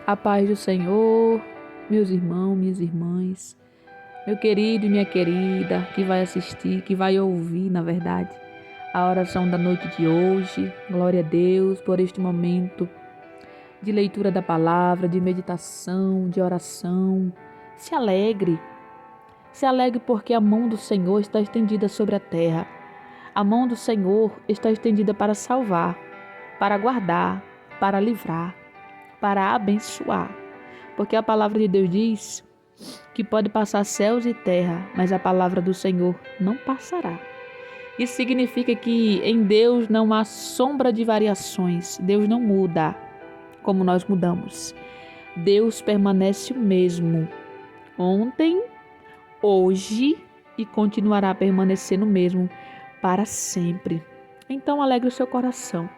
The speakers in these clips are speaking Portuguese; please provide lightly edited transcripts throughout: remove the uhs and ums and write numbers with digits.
A paz do Senhor, meus irmãos, minhas irmãs, meu querido e minha querida, que vai assistir, que vai ouvir, na verdade, a oração da noite de hoje. Glória a Deus por este momento de leitura da palavra, de meditação, de oração. Se alegre porque a mão do Senhor está estendida sobre a terra. A mão do Senhor está estendida para salvar, para guardar, para livrar, para abençoar. Porque a palavra de Deus diz que pode passar céus e terra, mas a palavra do Senhor não passará. Isso significa que em Deus não há sombra de variações. Deus não muda como nós mudamos. Deus permanece o mesmo ontem, hoje e continuará permanecendo o mesmo para sempre. Então alegre o seu coração.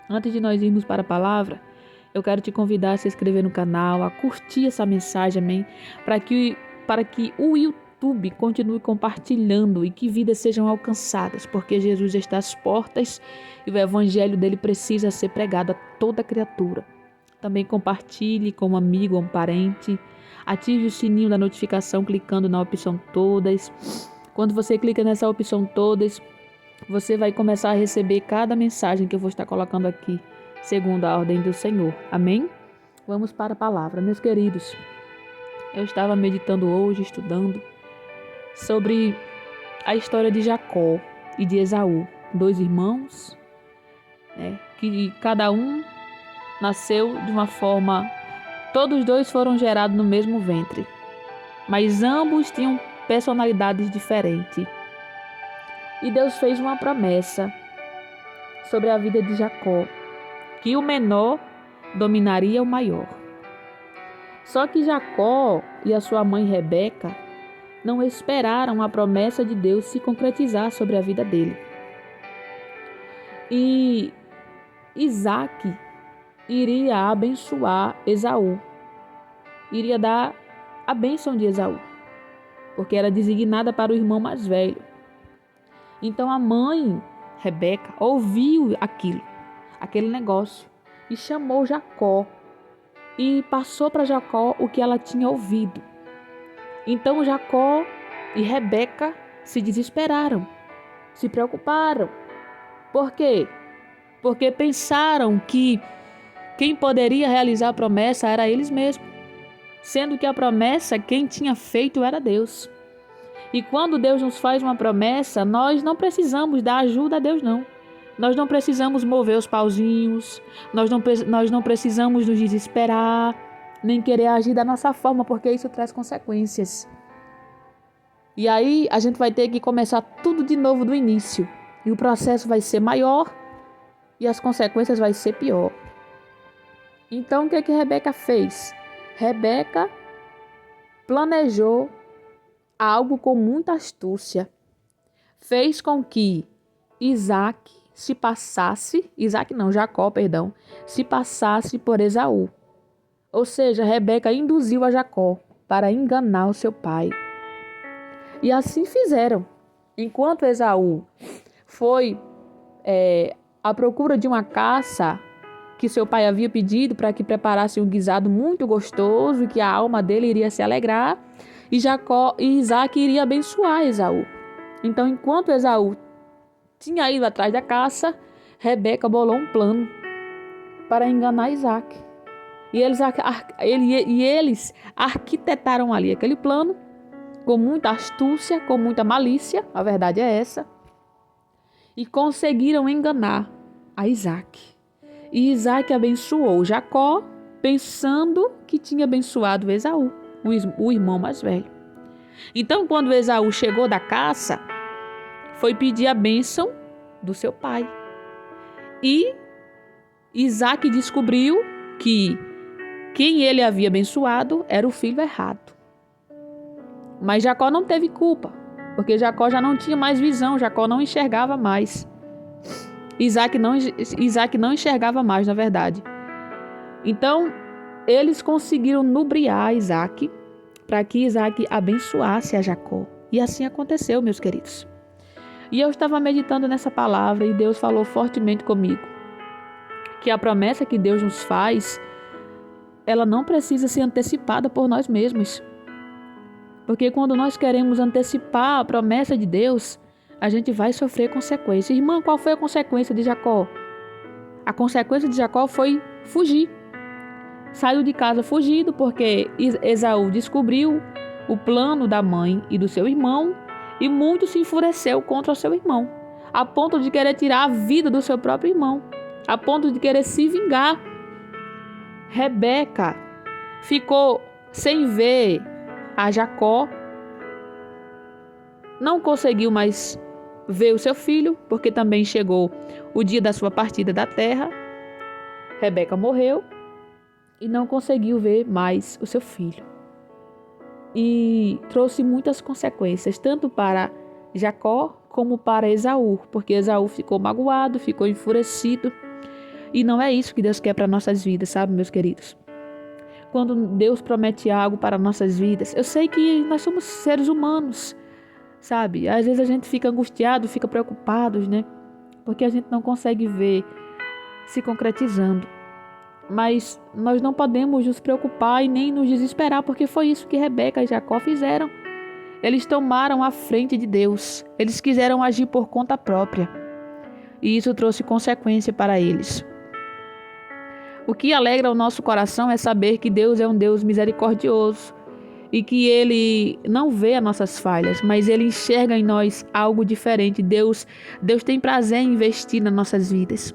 Antes de nós irmos para a palavra, eu quero te convidar a se inscrever no canal, a curtir essa mensagem, amém? Para que o YouTube continue compartilhando e que vidas sejam alcançadas, porque Jesus está às portas e o evangelho dele precisa ser pregado a toda criatura. Também compartilhe com um amigo ou um parente. Ative o sininho da notificação clicando na opção todas. Quando você clica nessa opção todas, você vai começar a receber cada mensagem que eu vou estar colocando aqui, segundo a ordem do Senhor. Amém? Vamos para a palavra. Meus queridos, eu estava meditando hoje, estudando, sobre a história de Jacó e de Esaú, dois irmãos, que cada um nasceu de uma forma. Todos dois foram gerados no mesmo ventre, mas ambos tinham personalidades diferentes. E Deus fez uma promessa sobre a vida de Jacó, que o menor dominaria o maior. Só que Jacó e a sua mãe Rebeca não esperaram a promessa de Deus se concretizar sobre a vida dele. E Isaac iria abençoar Esaú, iria dar a bênção de Esaú, porque era designada para o irmão mais velho. Então a mãe Rebeca ouviu aquele negócio, e chamou Jacó e passou para Jacó o que ela tinha ouvido. Então Jacó e Rebeca se desesperaram, se preocuparam. Por quê? Porque pensaram que quem poderia realizar a promessa era eles mesmos, sendo que a promessa quem tinha feito era Deus. E quando Deus nos faz uma promessa, nós não precisamos dar ajuda a Deus, não. Nós não precisamos mover os pauzinhos, nós não precisamos nos desesperar, nem querer agir da nossa forma, porque isso traz consequências. E aí a gente vai ter que começar tudo de novo do início. E o processo vai ser maior e as consequências vai ser pior. Então o que Rebeca fez? Rebeca planejou algo com muita astúcia. Fez com que Jacó, se passasse por Esaú. Ou seja, Rebeca induziu a Jacó para enganar o seu pai. E assim fizeram. Enquanto Esaú foi à procura de uma caça que seu pai havia pedido para que preparasse um guisado muito gostoso, que a alma dele iria se alegrar, e Isaac iria abençoar Esaú. Então, enquanto Esaú tinha ido atrás da caça, Rebeca bolou um plano para enganar Isaac. E eles arquitetaram ali aquele plano com muita astúcia, com muita malícia, a verdade é essa, e conseguiram enganar a Isaac. E Isaac abençoou Jacó, pensando que tinha abençoado Esaú, o irmão mais velho. Então, quando Esaú chegou da caça, foi pedir a bênção do seu pai. E Isaac descobriu que quem ele havia abençoado era o filho errado. Mas Jacó não teve culpa, porque Jacó já não tinha mais visão, Jacó não enxergava mais. Isaac não enxergava mais, na verdade. Então, eles conseguiram lubriar Isaac para que Isaac abençoasse a Jacó. E assim aconteceu, meus queridos. E eu estava meditando nessa palavra e Deus falou fortemente comigo que a promessa que Deus nos faz ela não precisa ser antecipada por nós mesmos. Porque quando nós queremos antecipar a promessa de Deus, a gente vai sofrer consequências. Irmã, qual foi a consequência de Jacó? A consequência de Jacó foi fugir. Saiu de casa fugido porque Esaú descobriu o plano da mãe e do seu irmão e muito se enfureceu contra o seu irmão, a ponto de querer tirar a vida do seu próprio irmão, a ponto de querer se vingar. Rebeca ficou sem ver a Jacó, não conseguiu mais ver o seu filho, porque também chegou o dia da sua partida da terra. Rebeca morreu e não conseguiu ver mais o seu filho. E trouxe muitas consequências, tanto para Jacó como para Esaú, porque Esaú ficou magoado, ficou enfurecido. E não é isso que Deus quer para nossas vidas, sabe, meus queridos? Quando Deus promete algo para nossas vidas, eu sei que nós somos seres humanos, sabe? Às vezes a gente fica angustiado, fica preocupado, né? Porque a gente não consegue ver se concretizando. Mas nós não podemos nos preocupar e nem nos desesperar, porque foi isso que Rebeca e Jacó fizeram. Eles tomaram a frente de Deus. Eles quiseram agir por conta própria. E isso trouxe consequência para eles. O que alegra o nosso coração é saber que Deus é um Deus misericordioso e que Ele não vê as nossas falhas, mas Ele enxerga em nós algo diferente. Deus tem prazer em investir nas nossas vidas,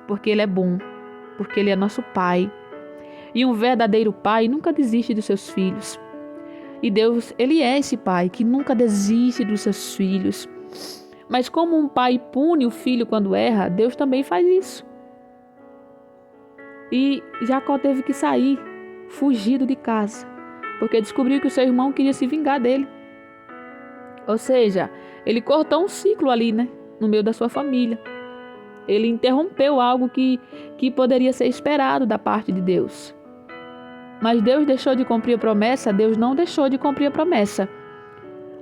porque Ele é bom, porque Ele é nosso Pai. E um verdadeiro pai nunca desiste dos seus filhos. E Deus, Ele é esse pai que nunca desiste dos seus filhos. Mas como um pai pune o filho quando erra, Deus também faz isso. E Jacó teve que sair, fugido de casa, porque descobriu que o seu irmão queria se vingar dele. Ou seja, ele cortou um ciclo ali, né, no meio da sua família. Ele interrompeu algo que poderia ser esperado da parte de Deus. Mas Deus deixou de cumprir a promessa? Deus não deixou de cumprir a promessa.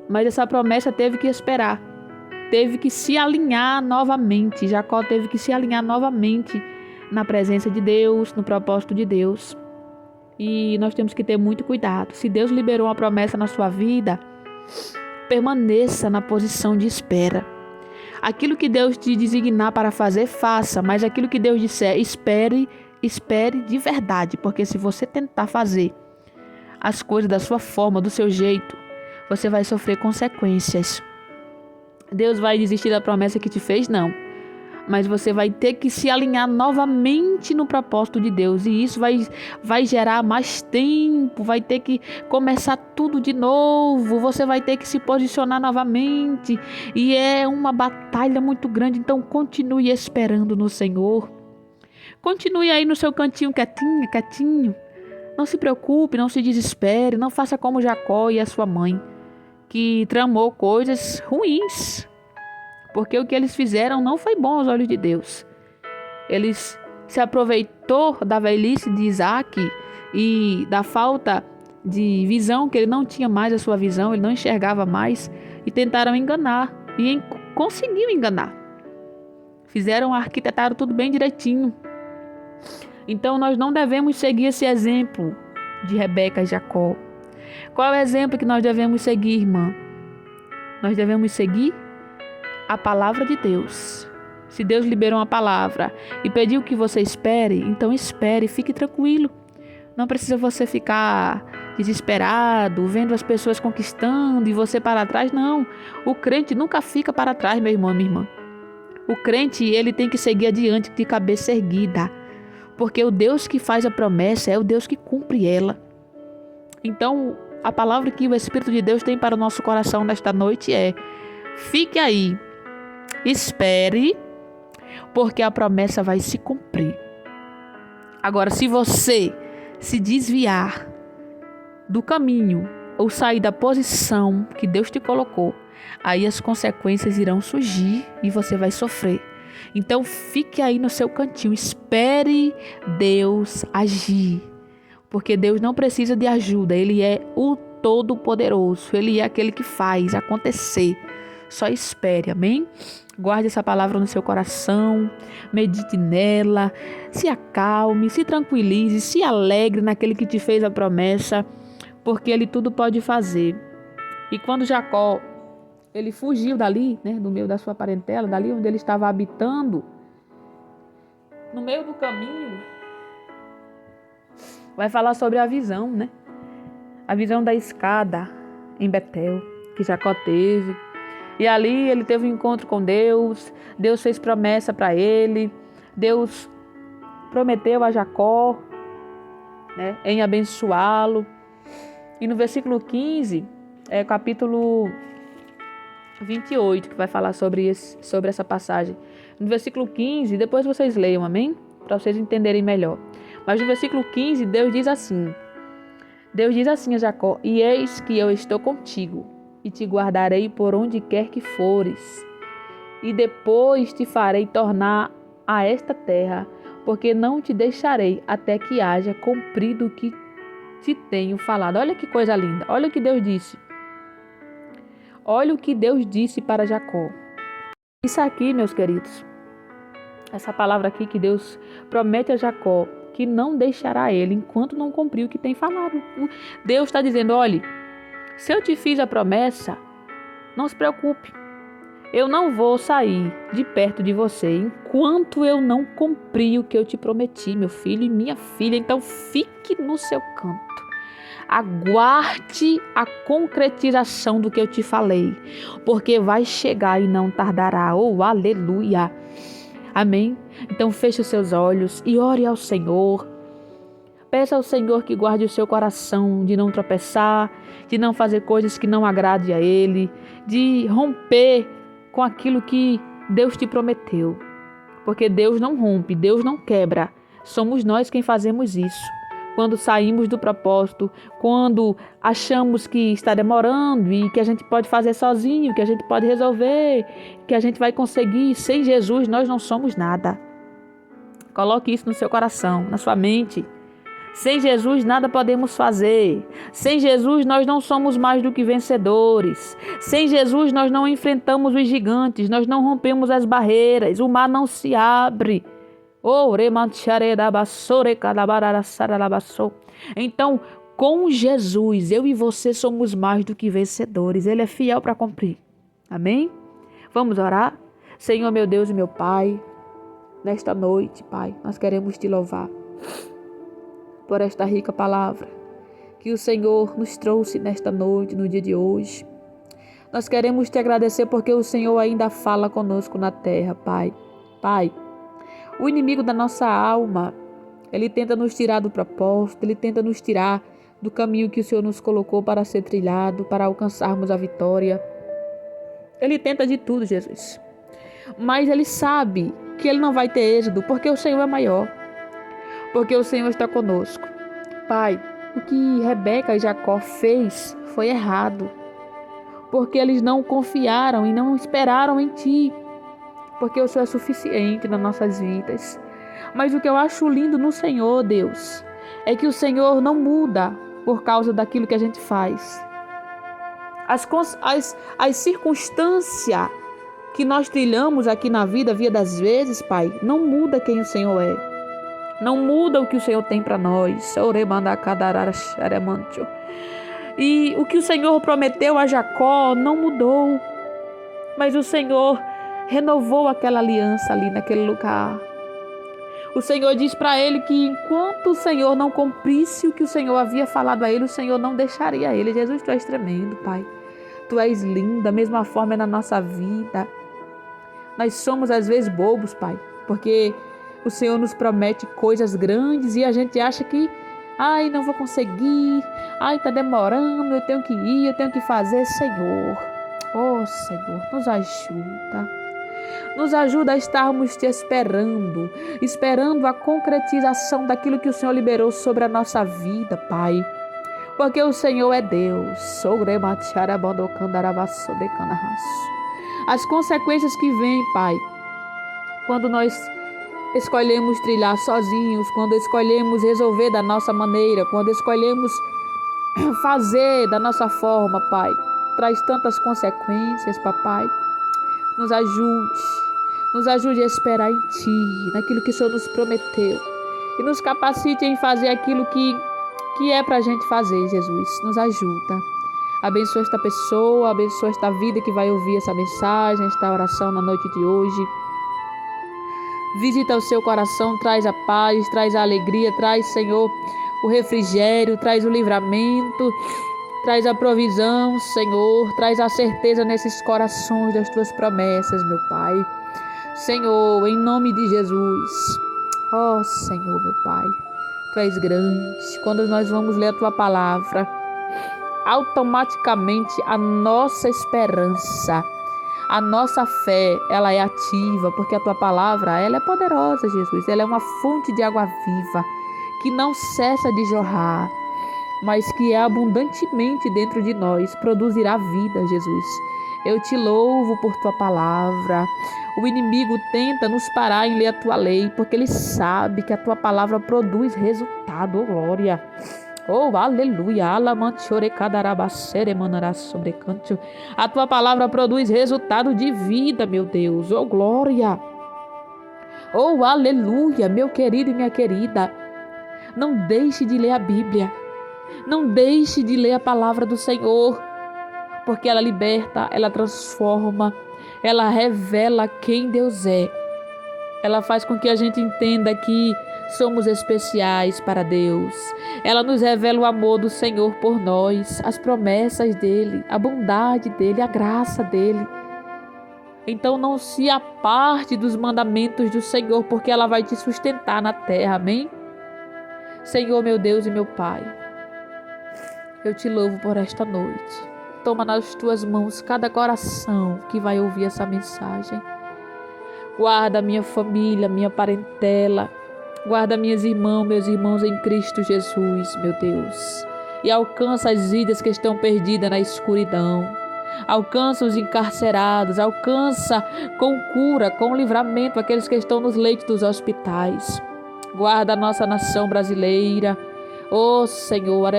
Mas essa promessa teve que esperar. Teve que se alinhar novamente. Jacó teve que se alinhar novamente na presença de Deus, no propósito de Deus. E nós temos que ter muito cuidado. Se Deus liberou uma promessa na sua vida, permaneça na posição de espera. Aquilo que Deus te designar para fazer, faça. Mas aquilo que Deus disser, espere de verdade. Porque se você tentar fazer as coisas da sua forma, do seu jeito, você vai sofrer consequências. Deus vai desistir da promessa que te fez? Não. Mas você vai ter que se alinhar novamente no propósito de Deus. E isso vai gerar mais tempo, vai ter que começar tudo de novo. Você vai ter que se posicionar novamente. E é uma batalha muito grande. Então continue esperando no Senhor. Continue aí no seu cantinho quietinho. Não se preocupe, não se desespere. Não faça como Jacó e a sua mãe, que tramou coisas ruins. Porque o que eles fizeram não foi bom aos olhos de Deus. Eles se aproveitou da velhice de Isaac e da falta de visão, que ele não tinha mais a sua visão, ele não enxergava mais, e tentaram enganar. E conseguiu enganar. Arquitetaram tudo bem direitinho. Então nós não devemos seguir esse exemplo de Rebeca e Jacó. Qual é o exemplo que nós devemos seguir, irmã? Nós devemos seguir a palavra de Deus. Se Deus liberou uma palavra e pediu que você espere, então espere, fique tranquilo. Não precisa você ficar desesperado, vendo as pessoas conquistando e você para trás, não. O crente nunca fica para trás, meu irmão, minha irmã. O crente, ele tem que seguir adiante de cabeça erguida, porque o Deus que faz a promessa é o Deus que cumpre ela. Então, a palavra que o Espírito de Deus tem para o nosso coração nesta noite é: fique aí, espere, porque a promessa vai se cumprir. Agora, se você se desviar do caminho ou sair da posição que Deus te colocou, aí as consequências irão surgir e você vai sofrer. Então, fique aí no seu cantinho, espere Deus agir, porque Deus não precisa de ajuda, Ele é o Todo-Poderoso, Ele é aquele que faz acontecer. Só espere, amém? Guarde essa palavra no seu coração, medite nela, se acalme, se tranquilize, se alegre naquele que te fez a promessa, porque ele tudo pode fazer. E quando Jacó, ele fugiu dali, do meio da sua parentela, dali onde ele estava habitando, no meio do caminho, vai falar sobre a visão, A visão da escada em Betel, que Jacó teve. E ali ele teve um encontro com Deus, Deus fez promessa para ele, Deus prometeu a Jacó, em abençoá-lo. E no versículo 15, capítulo 28, que vai falar sobre essa passagem. No versículo 15, depois vocês leiam, amém? Para vocês entenderem melhor. Mas no versículo 15, Deus diz assim a Jacó: e eis que eu estou contigo, e te guardarei por onde quer que fores, e depois te farei tornar a esta terra, porque não te deixarei até que haja cumprido o que te tenho falado. Olha que coisa linda, olha o que Deus disse. Olha o que Deus disse para Jacó. Isso aqui, meus queridos, essa palavra aqui que Deus promete a Jacó, que não deixará ele enquanto não cumprir o que tem falado. Deus está dizendo: olhe, se eu te fiz a promessa, não se preocupe. Eu não vou sair de perto de você enquanto eu não cumprir o que eu te prometi, meu filho e minha filha. Então fique no seu canto. Aguarde a concretização do que eu te falei, porque vai chegar e não tardará. Oh, aleluia. Amém? Então feche os seus olhos e ore ao Senhor. Peça ao Senhor que guarde o seu coração de não tropeçar, de não fazer coisas que não agradem a Ele, de romper com aquilo que Deus te prometeu. Porque Deus não rompe, Deus não quebra. Somos nós quem fazemos isso. Quando saímos do propósito, quando achamos que está demorando e que a gente pode fazer sozinho, que a gente pode resolver, que a gente vai conseguir. Sem Jesus nós não somos nada. Coloque isso no seu coração, na sua mente. Sem Jesus nada podemos fazer. Sem Jesus nós não somos mais do que vencedores. Sem Jesus nós não enfrentamos os gigantes, nós não rompemos as barreiras, o mar não se abre. Então, com Jesus, eu e você somos mais do que vencedores. Ele é fiel para cumprir. Amém? Vamos orar? Senhor, meu Deus e meu Pai, nesta noite, Pai, nós queremos te louvar por esta rica palavra que o Senhor nos trouxe nesta noite, no dia de hoje. Nós queremos te agradecer porque o Senhor ainda fala conosco na terra, Pai. Pai, o inimigo da nossa alma, ele tenta nos tirar do propósito, ele tenta nos tirar do caminho que o Senhor nos colocou para ser trilhado, para alcançarmos a vitória. Ele tenta de tudo, Jesus. Mas ele sabe que ele não vai ter êxito porque o Senhor é maior. Porque o Senhor está conosco. Pai, o que Rebeca e Jacó fez foi errado. Porque eles não confiaram e não esperaram em Ti. Porque o Senhor é suficiente nas nossas vidas. Mas o que eu acho lindo no Senhor, Deus, é que o Senhor não muda por causa daquilo que a gente faz. As circunstâncias que nós trilhamos aqui na vida, via das vezes, Pai, não muda quem o Senhor é. Não muda o que o Senhor tem para nós. E o que o Senhor prometeu a Jacó não mudou. Mas o Senhor renovou aquela aliança ali naquele lugar. O Senhor diz para ele que enquanto o Senhor não cumprisse o que o Senhor havia falado a ele, o Senhor não deixaria ele. Jesus, Tu és tremendo, Pai. Tu és lindo, da mesma forma é na nossa vida. Nós somos às vezes bobos, Pai, porque o Senhor nos promete coisas grandes e a gente acha que, não vou conseguir, tá demorando, eu tenho que ir, eu tenho que fazer. Senhor, Senhor, nos ajuda. Nos ajuda a estarmos Te esperando a concretização daquilo que o Senhor liberou sobre a nossa vida, Pai. Porque o Senhor é Deus. As consequências que vêm, Pai, quando nós escolhemos trilhar sozinhos, quando escolhemos resolver da nossa maneira, quando escolhemos fazer da nossa forma, Pai, traz tantas consequências, Papai. Nos ajude a esperar em Ti, naquilo que o Senhor nos prometeu. E nos capacite em fazer aquilo que é para a gente fazer, Jesus. Nos ajuda. Abençoa esta pessoa, abençoa esta vida que vai ouvir essa mensagem, esta oração na noite de hoje. Visita o seu coração, traz a paz, traz a alegria, traz, Senhor, o refrigério, traz o livramento, traz a provisão, Senhor, traz a certeza nesses corações das Tuas promessas, meu Pai. Senhor, em nome de Jesus. Ó Senhor, meu Pai, Tu és grande. Quando nós vamos ler a Tua palavra, automaticamente a nossa esperança, a nossa fé, ela é ativa, porque a Tua palavra, ela é poderosa, Jesus. Ela é uma fonte de água viva, que não cessa de jorrar, mas que é abundantemente dentro de nós, produzirá vida, Jesus. Eu Te louvo por Tua palavra. O inimigo tenta nos parar em ler a Tua lei, porque ele sabe que a Tua palavra produz resultado, oh glória. Oh, aleluia. A Tua palavra produz resultado de vida, meu Deus. Oh, glória. Oh, aleluia, meu querido e minha querida. Não deixe de ler a Bíblia. Não deixe de ler a palavra do Senhor, porque ela liberta, ela transforma, ela revela quem Deus é. Ela faz com que a gente entenda que somos especiais para Deus. Ela nos revela o amor do Senhor por nós, as promessas dEle, a bondade dEle, a graça dEle. Então não se aparte dos mandamentos do Senhor, porque ela vai te sustentar na terra, amém? Senhor, meu Deus e meu Pai, eu Te louvo por esta noite. Toma nas Tuas mãos cada coração que vai ouvir essa mensagem. Guarda minha família, minha parentela. Guarda meus irmãos em Cristo Jesus, meu Deus. E alcança as vidas que estão perdidas na escuridão. Alcança os encarcerados. Alcança com cura, com livramento aqueles que estão nos leitos dos hospitais. Guarda a nossa nação brasileira. Oh Senhor,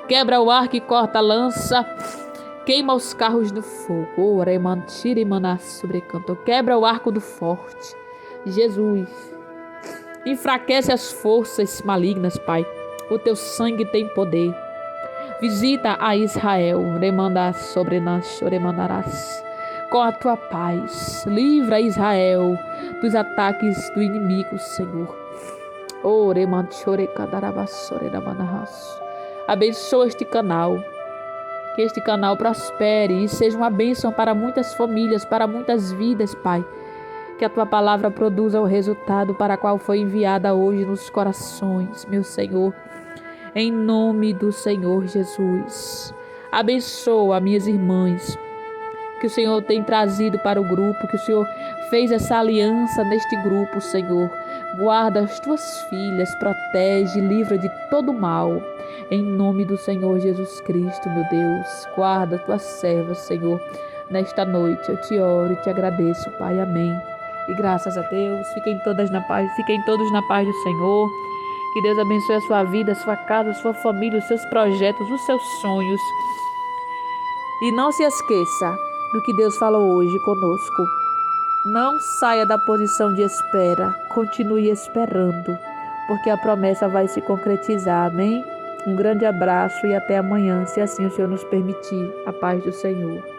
quebra o arco e corta a lança. Queima os carros no fogo. Quebra o arco do forte. Jesus, enfraquece as forças malignas, Pai. O Teu sangue tem poder. Visita a Israel. Com a Tua paz. Livra Israel dos ataques do inimigo, Senhor. Abençoa este canal. Que este canal prospere e seja uma bênção para muitas famílias, para muitas vidas, Pai. Que a Tua palavra produza o resultado para a qual foi enviada hoje nos corações, meu Senhor. Em nome do Senhor Jesus. Abençoa minhas irmãs que o Senhor tem trazido para o grupo, que o Senhor fez essa aliança neste grupo, Senhor. Guarda as Tuas filhas, protege, livra de todo mal. Em nome do Senhor Jesus Cristo, meu Deus. Guarda Tuas servas, Senhor. Nesta noite eu Te oro e Te agradeço, Pai. Amém. E graças a Deus, fiquem todos na paz do Senhor. Que Deus abençoe a sua vida, a sua casa, a sua família, os seus projetos, os seus sonhos. E não se esqueça do que Deus falou hoje conosco. Não saia da posição de espera, continue esperando, porque a promessa vai se concretizar, amém? Um grande abraço e até amanhã, se assim o Senhor nos permitir. A paz do Senhor.